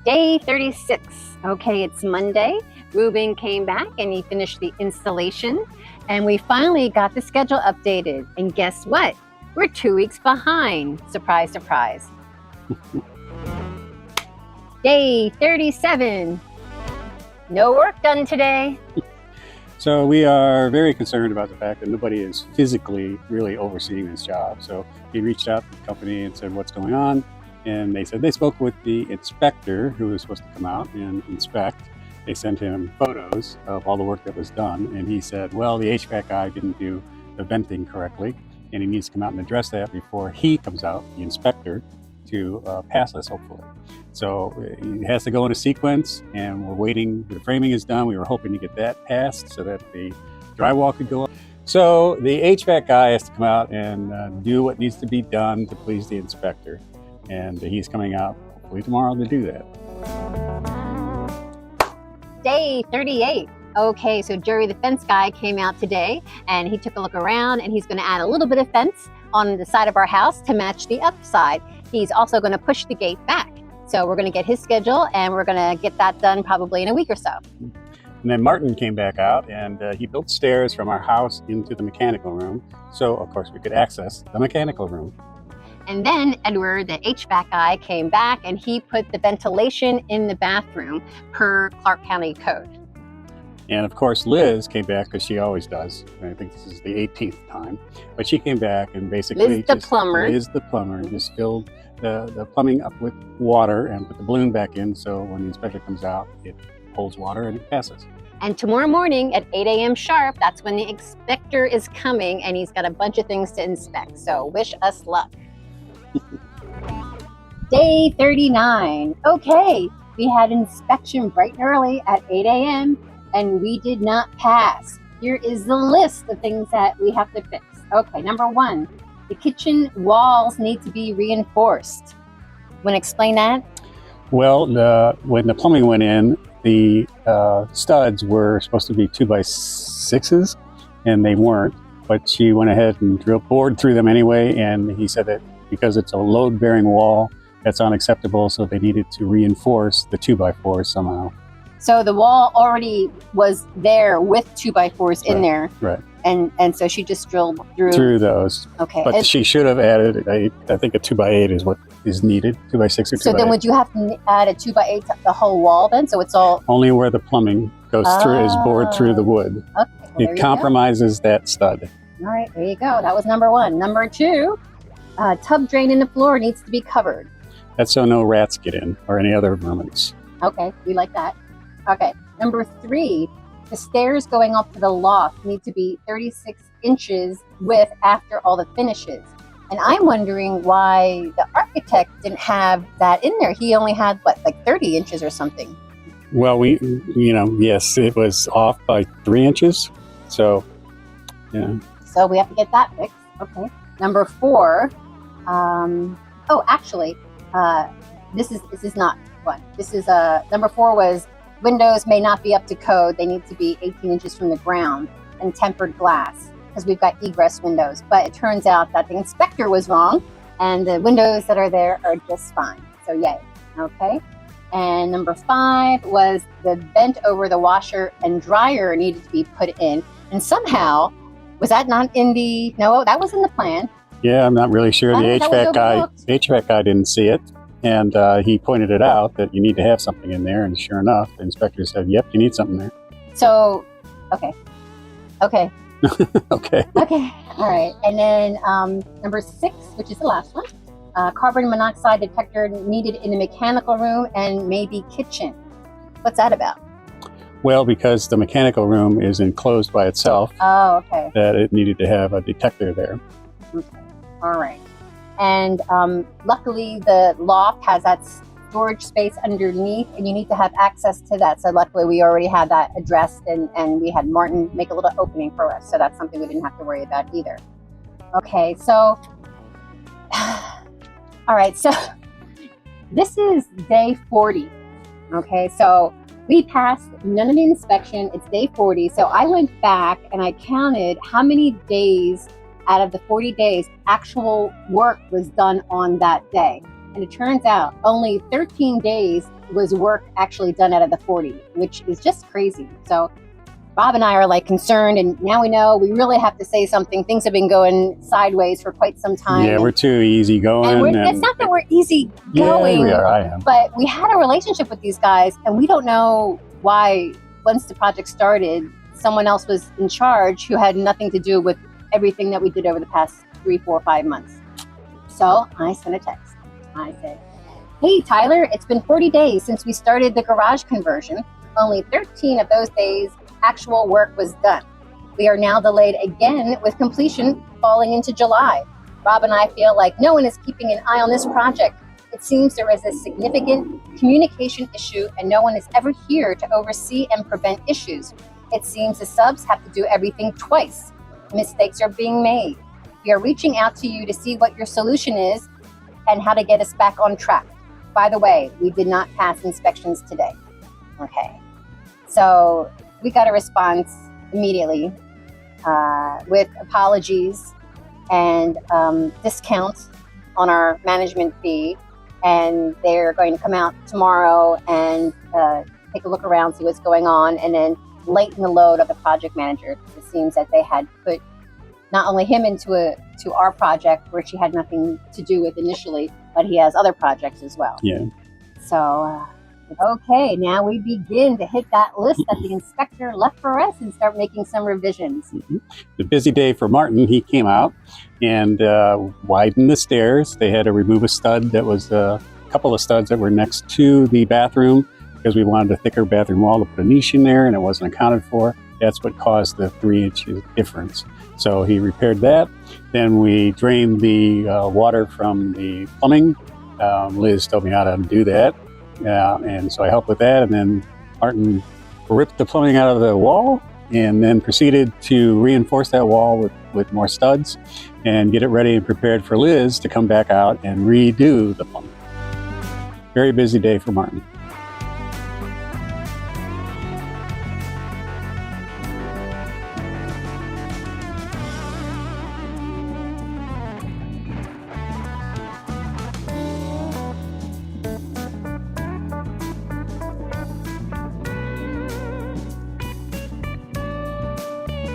Day 36. Okay, it's Monday. Ruben came back and he finished the installation, and we finally got the schedule updated. And guess what? We're 2 weeks behind. Surprise, surprise. Day 37. No work done today. So we are very concerned about the fact that nobody is physically really overseeing this job. So we reached out to the company and said, what's going on? And they said they spoke with the inspector who was supposed to come out and inspect. They sent him photos of all the work that was done. And he said, well, the HVAC guy didn't do the venting correctly, and he needs to come out and address that before he comes out, the inspector, to pass us, hopefully. So it has to go in a sequence, and we're waiting. The framing is done. We were hoping to get that passed so that the drywall could go up. So the HVAC guy has to come out and do what needs to be done to please the inspector. And he's coming out hopefully tomorrow to do that. Day 38. Okay, so Jerry the fence guy came out today and he took a look around, and he's going to add a little bit of fence on the side of our house to match the upside. He's also going to push the gate back. So we're going to get his schedule, and we're going to get that done probably in a week or so. And then Martin came back out, and he built stairs from our house into the mechanical room. So of course we could access the mechanical room. And then Edward, the HVAC guy, came back and he put the ventilation in the bathroom per Clark County code. And of course, Liz came back, because she always does. And I think this is the 18th time. But she came back and basically Liz the plumber just filled the plumbing up with water and put the balloon back in. So when the inspector comes out, it holds water and it passes. And tomorrow morning at 8 a.m. sharp, that's when the inspector is coming, and he's got a bunch of things to inspect. So wish us luck. Day 39. Okay, we had inspection bright and early at 8 a.m. and we did not pass. Here is the list of things that we have to fix. Okay, number 1, the kitchen walls need to be reinforced. Want to explain that? Well, when the plumbing went in, the studs were supposed to be 2x6s, and they weren't. But she went ahead and bored through them anyway, and he said that because it's a load-bearing wall, that's unacceptable, so they needed to reinforce the 2x4s somehow. So the wall already was there with 2x4s in there. Right. And so she just drilled through those. Okay. But she should have added, I think a 2x8 is what is needed, 2x6 or 2x8. So then would you have to add a 2x8 to the whole wall then? So it's all... Only where the plumbing goes through is bored through the wood. Okay. Well, it compromises that stud. All right, there you go. That was number 1. Number 2, tub drain in the floor needs to be covered. That's so no rats get in or any other vermins. Okay, we like that. Okay, number 3, the stairs going up to the loft need to be 36 inches width after all the finishes. And I'm wondering why the architect didn't have that in there. He only had, what, like 30 inches or something? Well, yes, it was off by 3 inches. So, yeah. So we have to get that fixed. Okay. Number 4, this is not one. This is number 4 was windows may not be up to code. They need to be 18 inches from the ground and tempered glass, because we've got egress windows. But it turns out that the inspector was wrong, and the windows that are there are just fine. So yay. Okay. And number 5 was the vent over the washer and dryer needed to be put in. And somehow, was that not in the... No, that was in the plan. Yeah, I'm not really sure. The HVAC guy didn't see it. And he pointed it out that you need to have something in there. And sure enough, the inspector said, yep, you need something there. So, okay. Okay. Okay. All right. And then number 6, which is the last one, carbon monoxide detector needed in the mechanical room and maybe kitchen. What's that about? Well, because the mechanical room is enclosed by itself. Oh, okay. That it needed to have a detector there. Okay. All right. And luckily the loft has that storage space underneath, and you need to have access to that. So luckily we already had that addressed, and we had Martin make a little opening for us. So that's something we didn't have to worry about either. Okay, so, all right, so this is day 40. Okay, so we passed none of the inspection. It's day 40. So I went back and I counted how many days out of the 40 days actual work was done on that day. And it turns out only 13 days was work actually done out of the 40, which is just crazy. So Rob and I are like concerned, and now we know we really have to say something. Things have been going sideways for quite some time. Yeah, we're too easy going. It's not that we're easy going. Yeah, we are. I am. But we had a relationship with these guys, and we don't know why, once the project started, someone else was in charge who had nothing to do with everything that we did over the past 3, 4, 5 months. So I sent a text. I said, hey, Tyler, it's been 40 days since we started the garage conversion. Only 13 of those days actual work was done. We are now delayed again with completion falling into July. Rob and I feel like no one is keeping an eye on this project. It seems there is a significant communication issue and no one is ever here to oversee and prevent issues. It seems the subs have to do everything twice. Mistakes are being made. We are reaching out to you to see what your solution is and how to get us back on track. By the way, we did not pass inspections today. Okay. So we got a response immediately with apologies and discounts on our management fee. And they're going to come out tomorrow and take a look around, see what's going on, and then lighten the load of the project manager. It seems that they had put not only him into our project, where she had nothing to do with initially, but he has other projects as well. Yeah. So, okay, now we begin to hit that list that the inspector left for us and start making some revisions. Mm-hmm. The busy day for Martin, he came out and widened the stairs. They had to remove a stud that was a couple of studs that were next to the bathroom because we wanted a thicker bathroom wall to put a niche in there and it wasn't accounted for. That's what caused the 3 inches difference. So he repaired that. Then we drained the water from the plumbing. Liz told me how to do that. And so I helped with that. And then Martin ripped the plumbing out of the wall and then proceeded to reinforce that wall with more studs and get it ready and prepared for Liz to come back out and redo the plumbing. Very busy day for Martin.